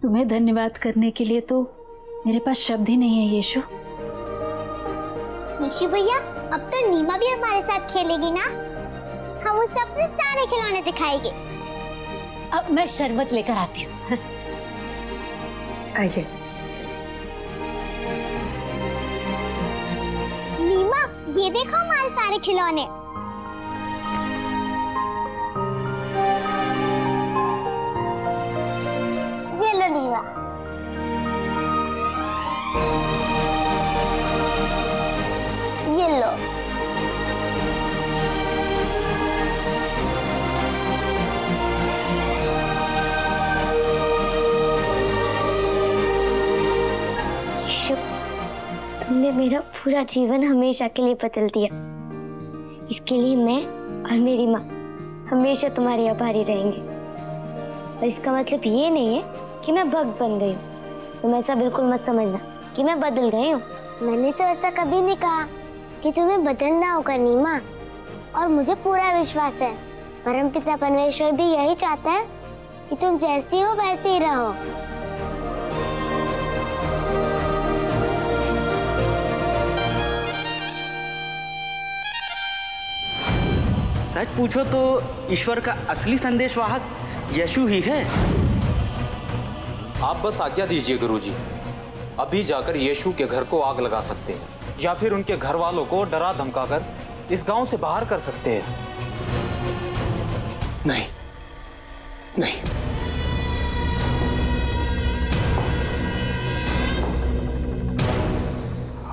तुम्हें धन्यवाद करने के लिए तो मेरे पास शब्द ही नहीं है यीशु। यीशु भैया, अब तो नीमा भी हमारे साथ खेलेगी ना? हम उसे अपने सारे खिलौने दिखाएंगे। अब मैं शरबत लेकर आती हूँ। आइए। नीमा, ये देखो हमारे सारे खिलौने। ये लो नीमा। ये लो। यीशु, तुमने मेरा पूरा जीवन हमेशा के लिए बदल दिया। इसके लिए मैं और मेरी माँ हमेशा तुम्हारे आभारी रहेंगे। और इसका मतलब ये नहीं है कि मैं भक्त बन गई हूँ। तुम ऐसा बिल्कुल मत समझना कि मैं बदल गई हूँ। मैंने तो ऐसा कभी नहीं कहा कि तुम्हें बदलना होगा नीमा। और मुझे पूरा विश्वास है परमपिता परमेश्वर भी यही चाहता है कि तुम जैसी हो वैसे ही रहो। सच पूछो तो ईश्वर का असली संदेशवाहक यीशु ही है। आप बस आज्ञा दीजिए गुरुजी, अभी जाकर यीशु के घर को आग लगा सकते हैं या फिर उनके घर वालों को डरा धमकाकर इस गांव से बाहर कर सकते हैं। नहीं नहीं,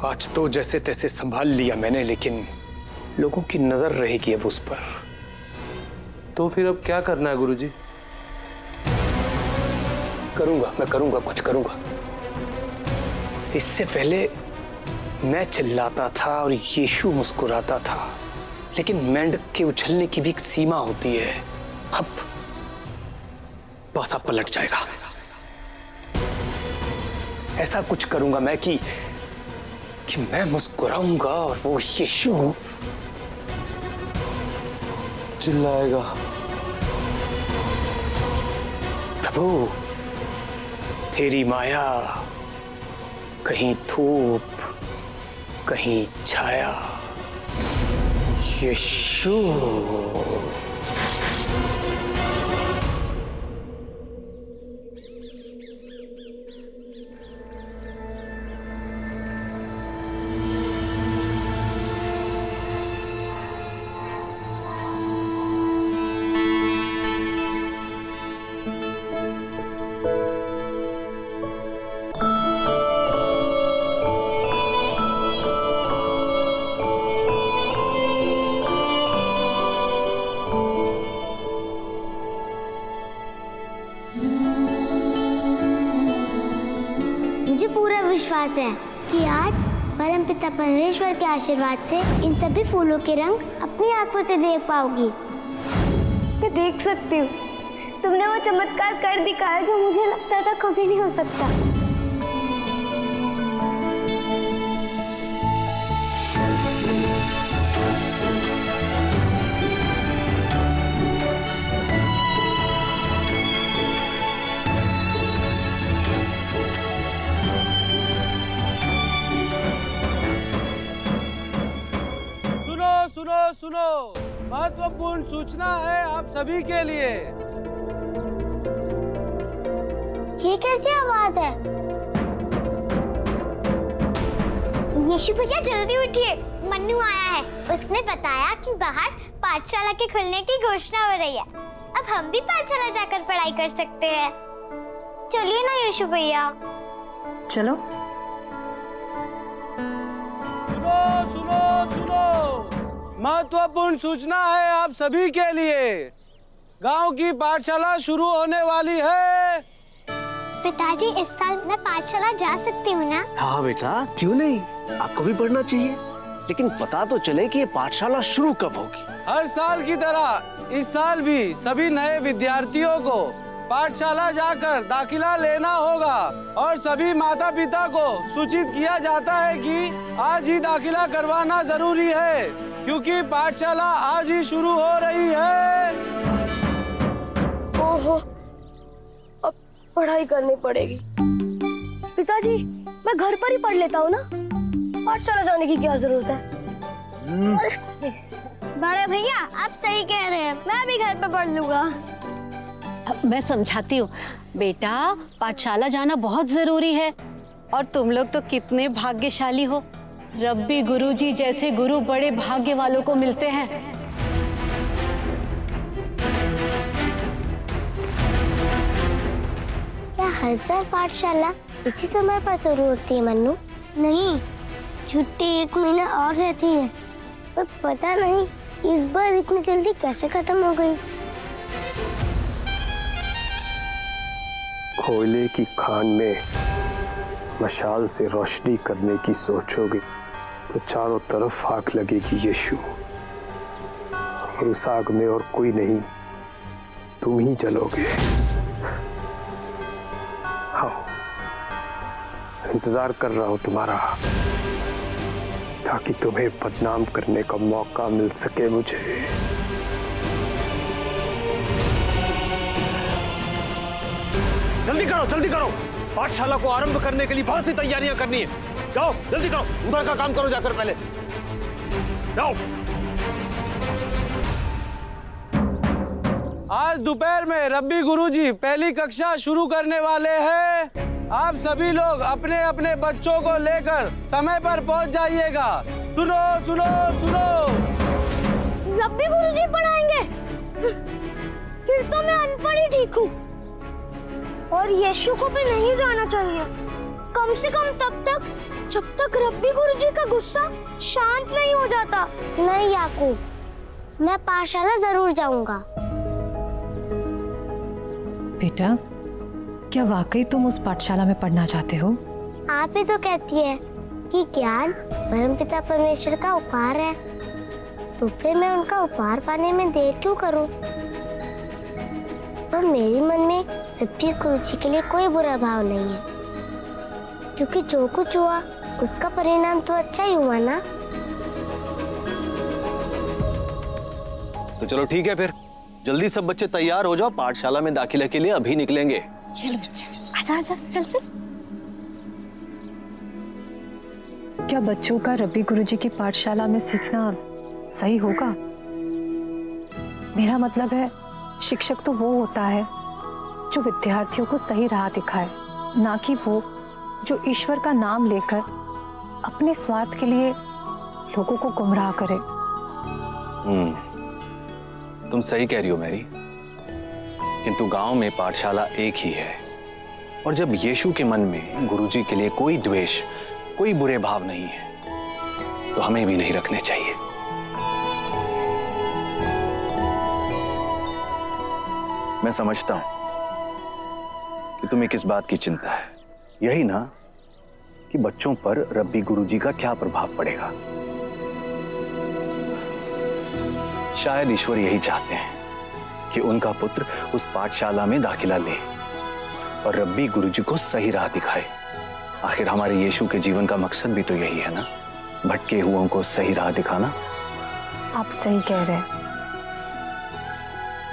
आज तो जैसे तैसे संभाल लिया मैंने, लेकिन लोगों की नजर रहेगी अब उस पर। तो फिर अब क्या करना है गुरुजी? मैं करूंगा, कुछ करूंगा। इससे पहले मैं चिल्लाता था और यीशु मुस्कुराता था, लेकिन मेंढक के उछलने की भी एक सीमा होती है। अब पासा पलट जाएगा। ऐसा कुछ करूंगा मैं कि मैं मुस्कुराऊंगा और वो यीशु चिल्लाएगा। प्रभु, तेरी माया, कहीं धूप कहीं छाया, यीशु। मुझे पूरा विश्वास है कि आज परमपिता परमेश्वर के आशीर्वाद से इन सभी फूलों के रंग अपनी आंखों से देख पाओगी। मैं देख सकती हूँ। तुमने वो चमत्कार कर दिखाया जो मुझे लगता था कभी नहीं हो सकता। सुनो सुनो, महत्वपूर्ण सूचना है आप सभी के लिए। ये कैसी आवाज है? यीशु भैया जल्दी उठिए, मन्नू आया है। उसने बताया कि बाहर पाठशाला के खुलने की घोषणा हो रही है। अब हम भी पाठशाला जाकर पढ़ाई कर सकते हैं। चलिए ना यीशु भैया। चलो। सुनो सुनो सुनो, महत्वपूर्ण सूचना है आप सभी के लिए। गांव की पाठशाला शुरू होने वाली है। पिताजी, इस साल मैं पाठशाला जा सकती हूँ ना? हाँ बेटा, क्यों नहीं, आपको भी पढ़ना चाहिए। लेकिन पता तो चले कि ये पाठशाला शुरू कब होगी। हर साल की तरह इस साल भी सभी नए विद्यार्थियों को पाठशाला जाकर दाखिला लेना होगा और सभी माता पिता को सूचित किया जाता है कि आज ही दाखिला करवाना जरूरी है, क्योंकि पाठशाला आज ही शुरू हो रही है। ओहो, पढ़ाई करनी पड़ेगी। पिताजी, मैं घर पर ही पढ़ लेता हूँ ना, पाठशाला जाने की क्या जरूरत है? बड़े भैया आप सही कह रहे हैं, मैं भी घर पे पढ़ लूंगा। मैं समझाती हूँ बेटा, पाठशाला जाना बहुत जरूरी है। और तुम लोग तो कितने भाग्यशाली हो, रब्बी गुरुजी जैसे गुरु बड़े भाग्य वालों को मिलते हैं। क्या हर साल पाठशाला इसी समय पर शुरू होती है मन्नू? नहीं, छुट्टी 1 महीना और रहती है, पर पता नहीं इस बार इतनी जल्दी कैसे खत्म हो गई। कोयले की खान में मशाल से रोशनी करने की सोचोगे तो चारों तरफ आग लगेगी यीशु, और उस आग में और कोई नहीं, तुम ही जलोगे। हाँ, इंतजार कर रहा हूं तुम्हारा, ताकि तुम्हें बदनाम करने का मौका मिल सके मुझे। जल्दी करो, पाठशाला को आरंभ करने के लिए बहुत सी तैयारियां करनी है। जाओ जल्दी करो, उधर का काम करो जाकर, पहले जाओ। आज दोपहर में रब्बी गुरुजी पहली कक्षा शुरू करने वाले हैं। आप सभी लोग अपने अपने बच्चों को लेकर समय पर पहुंच जाइएगा। सुनो सुनो सुनो, रब्बी गुरुजी पढ़ाएंगे? फिर तो मैं अनपढ़ ही ठीक हूँ, और यीशु को भी नहीं जाना चाहिए, कम से कम तब तक जब तक रब्बी गुरुजी का गुस्सा शांत नहीं हो जाता। नहीं याकूब, मैं पाठशाला जरूर जाऊंगा। बेटा, क्या वाकई तुम उस पाठशाला में पढ़ना चाहते हो? आप ही तो कहती है कि ज्ञान परमपिता परमेश्वर का उपहार है, तो फिर मैं उनका उपहार पाने में देर क्यों करूं? और मेरे मन में रब्बी गुरुजी के लिए कोई बुरा भाव नहीं है, क्योंकि जो कुछ हुआ उसका परिणाम तो अच्छा ही हुआ ना। तो चलो ठीक है, फिर जल्दी सब बच्चे तैयार हो जाओ, पाठशाला में दाखिला के लिए अभी निकलेंगे। चलो बच्चा, आजा आजा, चल चल। क्या बच्चों का रब्बी गुरुजी की पाठशाला में सीखना सही होगा? मेरा मतलब है, शिक्षक तो वो होता है जो विद्यार्थियों को सही राह दिखाए, ना कि वो जो ईश्वर का नाम लेकर अपने स्वार्थ के लिए लोगों को गुमराह करे। तुम सही कह रही हो मैरी, किंतु गांव में पाठशाला एक ही है, और जब यीशु के मन में गुरुजी के लिए कोई द्वेष, कोई बुरे भाव नहीं है, तो हमें भी नहीं रखने चाहिए। मैं समझता हूं कि तुम्हें किस बात की चिंता है, यही ना कि बच्चों पर रब्बी गुरुजी का क्या प्रभाव पड़ेगा। शायद ईश्वर यही चाहते हैं कि उनका पुत्र उस पाठशाला में दाखिला ले और रब्बी गुरुजी को सही राह दिखाए। आखिर हमारे यीशु के जीवन का मकसद भी तो यही है ना, भटके हुओं को सही राह दिखाना। आप सही कह रहे हैं,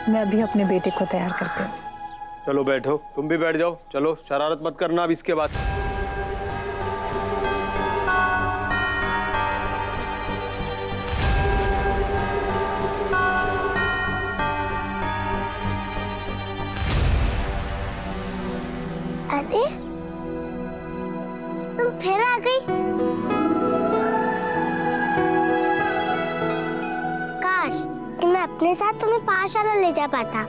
मैं अभी अपने बेटे को तैयार करती हूँ। चलो बैठो, तुम भी बैठ जाओ। चलो, शरारत मत करना अब इसके बाद। अरे तुम फिर आ गई। काश कि मैं अपने साथ तुम्हें पाठशाला ले जा पाता।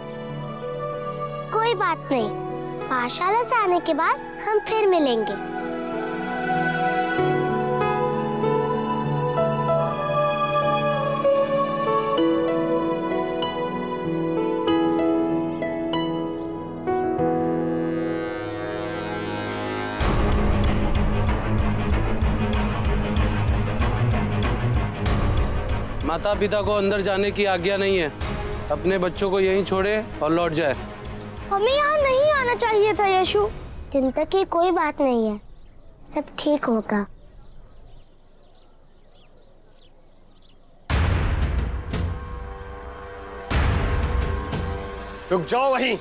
कोई बात नहीं, पाठशाला से आने के बाद हम फिर मिलेंगे। माता पिता को अंदर जाने की आज्ञा नहीं है, अपने बच्चों को यहीं छोड़े और लौट जाए। हमें यहाँ नहीं आना चाहिए था यीशु। चिंता की कोई बात नहीं है, सब ठीक होगा। रुक जाओ वहीं।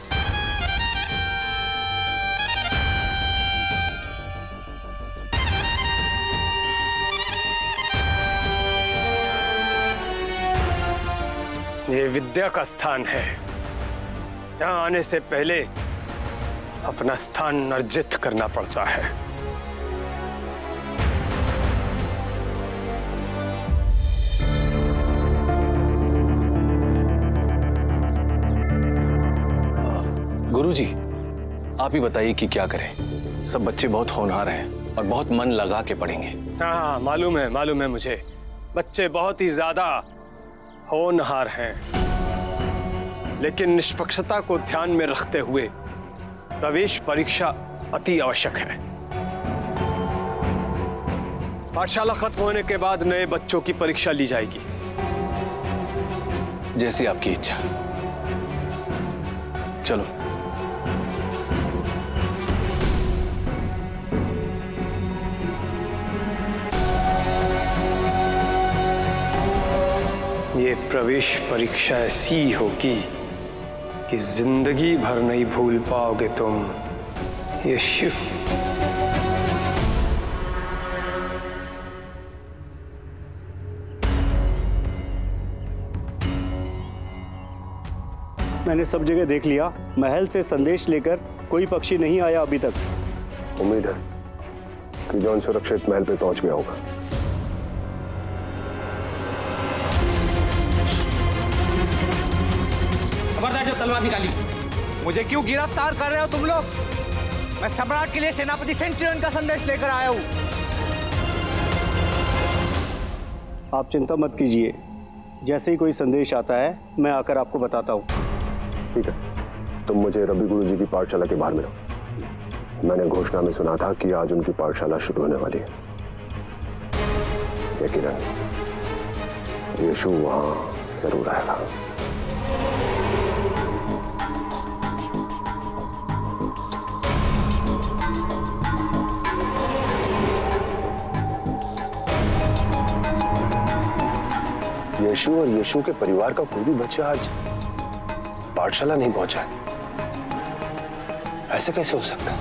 ये विद्या का स्थान है। यहाँ आने से पहले अपना स्थान अर्जित करना पड़ता है। गुरुजी, आप ही बताइए कि क्या करें। सब बच्चे बहुत होनहार हैं और बहुत मन लगा के पढ़ेंगे। हाँ, मालूम है मुझे। बच्चे बहुत ही ज्यादा होनहार हैं, लेकिन निष्पक्षता को ध्यान में रखते हुए प्रवेश परीक्षा अति आवश्यक है। पाठशाला खत्म होने के बाद नए बच्चों की परीक्षा ली जाएगी। जैसी आपकी इच्छा। चलो। ये प्रवेश परीक्षा ऐसी होगी कि जिंदगी भर नहीं भूल पाओगे तुम। यीशु। मैंने सब जगह देख लिया, महल से संदेश लेकर कोई पक्षी नहीं आया अभी तक। उम्मीद है कि जॉन सुरक्षित महल पे पहुंच गया होगा। खबरदार, जो तलवार निकाली। मुझे क्यों गिरफ्तार कर रहे हो तुम लोग? मैं सम्राट के लिए सेनापति सेंचुरियन का संदेश लेकर आया हूं। आप चिंता मत कीजिए, जैसे ही कोई संदेश आता है मैं आकर आपको बताता हूँ। ठीक है, तुम मुझे रब्बी गुरुजी की पाठशाला के बाहर मिलो। मैंने घोषणा में सुना था कि आज उनकी पाठशाला शुरू होने वाली है। यकीनन यीशु वहां जरूर आएगा। यीशु और यीशु के परिवार का कोई भी बच्चा आज पाठशाला नहीं पहुंचा है। ऐसे कैसे हो सकता है?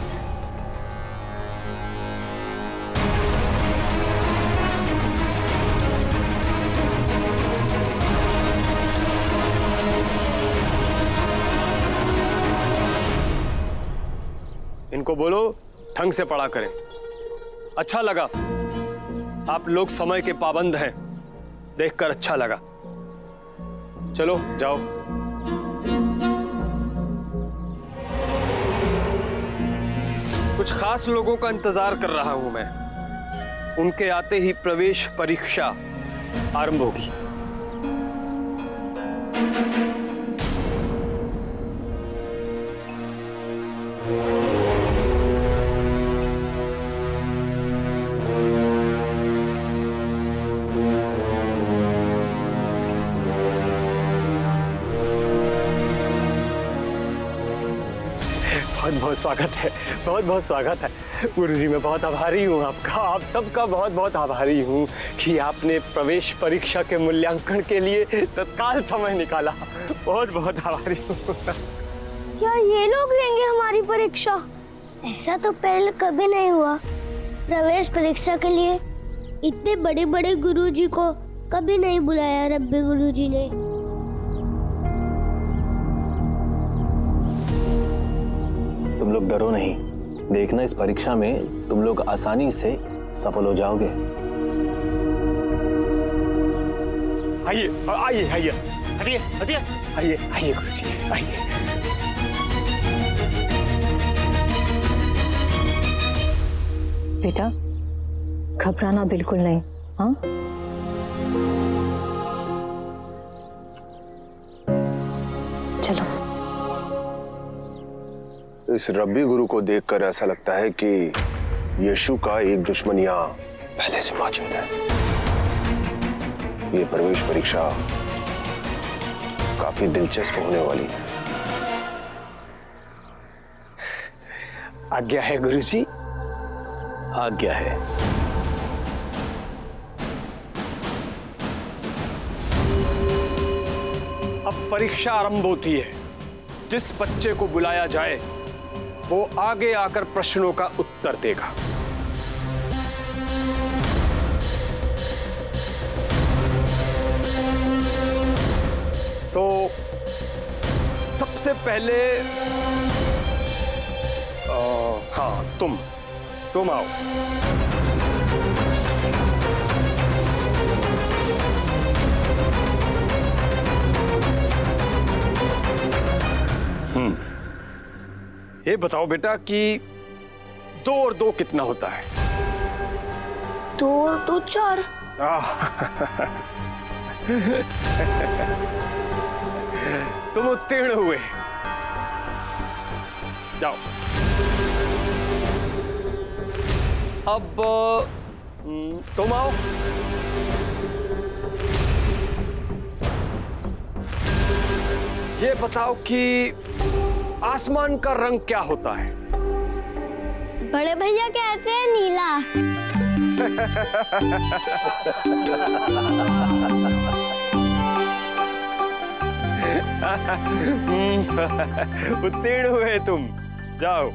इनको बोलो ढंग से पढ़ा करें। अच्छा लगा, आप लोग समय के पाबंद हैं, देखकर अच्छा लगा। चलो जाओ। कुछ खास लोगों का इंतजार कर रहा हूं मैं। उनके आते ही प्रवेश परीक्षा आरंभ होगी। बहुत बहुत स्वागत है, बहुत बहुत स्वागत है गुरुजी। मैं बहुत आभारी हूँ आपका, आप सबका बहुत बहुत आभारी हूँ कि आपने प्रवेश परीक्षा के मूल्यांकन के लिए तत्काल समय निकाला। बहुत बहुत आभारी हूँ। क्या ये लोग लेंगे हमारी परीक्षा? ऐसा तो पहले कभी नहीं हुआ। प्रवेश परीक्षा के लिए इतने बड़े बड़े गुरुजी को कभी नहीं बुलाया रब्बी गुरुजी ने। तुम लोग डरो नहीं, देखना इस परीक्षा में तुम लोग आसानी से सफल हो जाओगे। आइए आइए आइए, हटिए हटिए, आइए आइए गुरुजी, आइए। बेटा, घबराना बिल्कुल नहीं। हाँ, चलो। इस रब्बी गुरु को देखकर ऐसा लगता है कि यीशु का एक दुश्मन यहाँ पहले से मौजूद है। ये प्रवेश परीक्षा काफी दिलचस्प होने वाली है। आज्ञा है गुरुजी, आज्ञा है। अब परीक्षा आरंभ होती है। जिस बच्चे को बुलाया जाए वो आगे आकर प्रश्नों का उत्तर देगा। तो सबसे पहले हाँ, तुम आओ। ये बताओ बेटा कि 2 और 2 कितना होता है? 2 और 2 4। तुम उत्तीर्ण हुए। जाओ। अब तुम आओ। ये बताओ कि आसमान का रंग क्या होता है? बड़े भैया कहते हैं नीला। उत्तीर्ण हुए तुम। जाओ।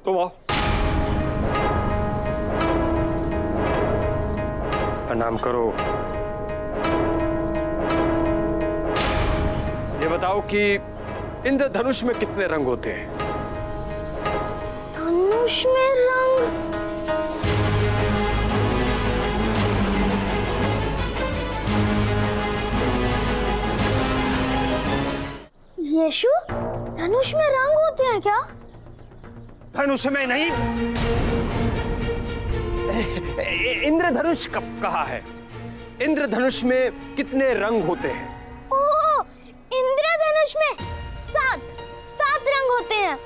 तुम आओ। प्रणाम करो। ये बताओ कि इंद्रधनुष में कितने रंग होते हैं? धनुष में रंग यीशु, धनुष में रंग होते हैं क्या? धनुष में नहीं, इंद्रधनुष कब कहा है? इंद्रधनुष में कितने रंग होते हैं? ओह, इंद्रधनुष में 7 रंग होते हैं।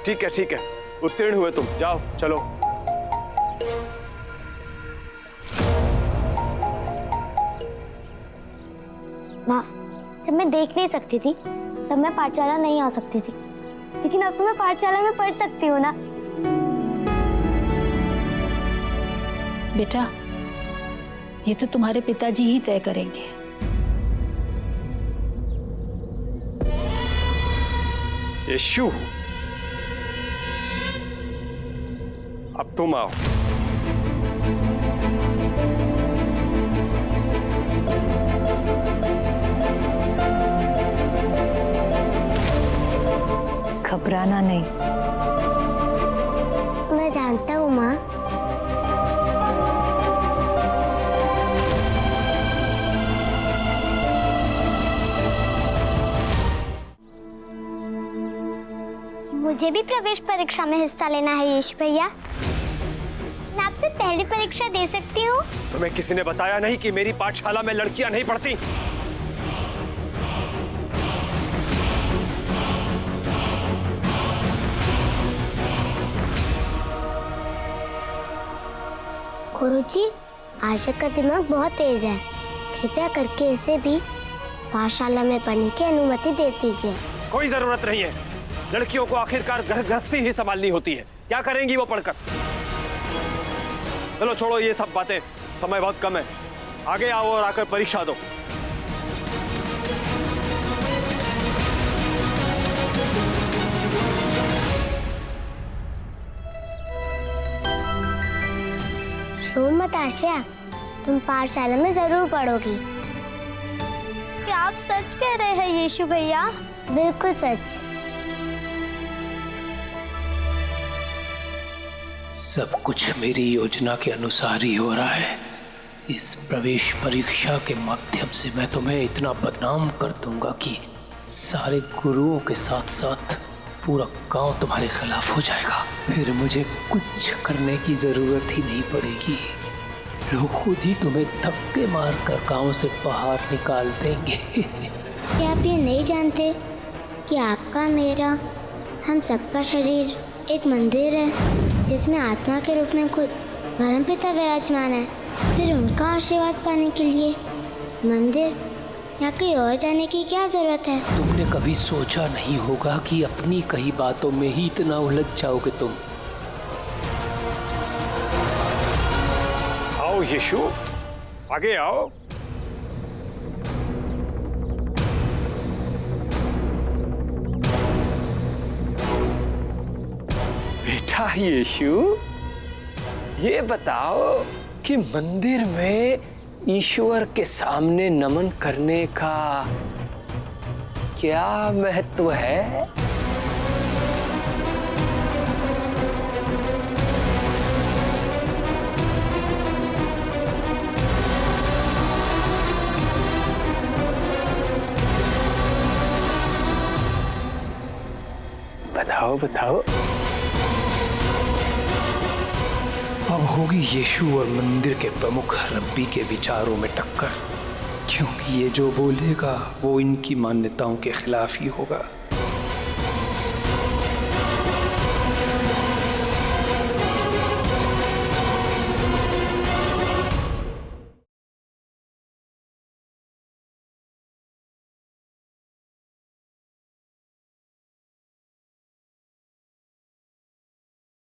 ठीक है, उत्तीर्ण हुए तुम। जाओ, चलो। माँ, जब मैं देख नहीं सकती थी तब मैं पाठशाला नहीं आ सकती थी, लेकिन अब तो मैं पाठशाला में पढ़ सकती हूँ ना। बेटा, ये तो तुम्हारे पिताजी ही तय करेंगे। यीशु, अब तुम आओ। घबराना नहीं। मैं जानता हूँ माँ। मुझे भी प्रवेश परीक्षा में हिस्सा लेना है यीशु भैया। मैं आपसे पहली परीक्षा दे सकती हूँ? तुम्हें किसी ने बताया नहीं कि मेरी पाठशाला में लड़कियां नहीं पढ़ती? गुरुजी, आशा का दिमाग बहुत तेज है, कृपया करके इसे भी पाठशाला में पढ़ने की अनुमति दे दीजिए। कोई जरूरत नहीं है। लड़कियों को आखिरकार घर गृहस्थी ही संभालनी होती है। क्या करेंगी वो पढ़कर? चलो छोड़ो ये सब बातें, समय बहुत कम है। आगे आओ और आकर परीक्षा दो। रो मत आशा, तुम पाठशाला में जरूर पढ़ोगी। क्या आप सच कह रहे हैं यीशु भैया? बिल्कुल सच। सब कुछ मेरी योजना के अनुसार ही हो रहा है। इस प्रवेश परीक्षा के माध्यम से मैं तुम्हें इतना बदनाम कर दूंगा कि सारे गुरुओं के साथ साथ पूरा गांव तुम्हारे खिलाफ हो जाएगा। फिर मुझे कुछ करने की जरूरत ही नहीं पड़ेगी। लोग खुद ही तुम्हें धक्के मारकर गांव से बाहर निकाल देंगे। क्या आप ये नहीं जानते कि आपका, मेरा, हम सबका शरीर एक मंदिर है जिसमें आत्मा के रूप में खुद परमपिता विराजमान है? फिर उनका आशीर्वाद पाने के लिए मंदिर या कहीं और जाने की क्या जरूरत है? तुमने कभी सोचा नहीं होगा कि अपनी कही बातों में ही इतना उलझ जाओगे तुम। आओ यीशु, आगे आओ। बेटा यीशु, ये बताओ कि मंदिर में ईश्वर के सामने नमन करने का क्या महत्व है? बताओ बताओ। अब होगी यीशु और मंदिर के प्रमुख रब्बी के विचारों में टक्कर, क्योंकि ये जो बोलेगा वो इनकी मान्यताओं के खिलाफ ही होगा।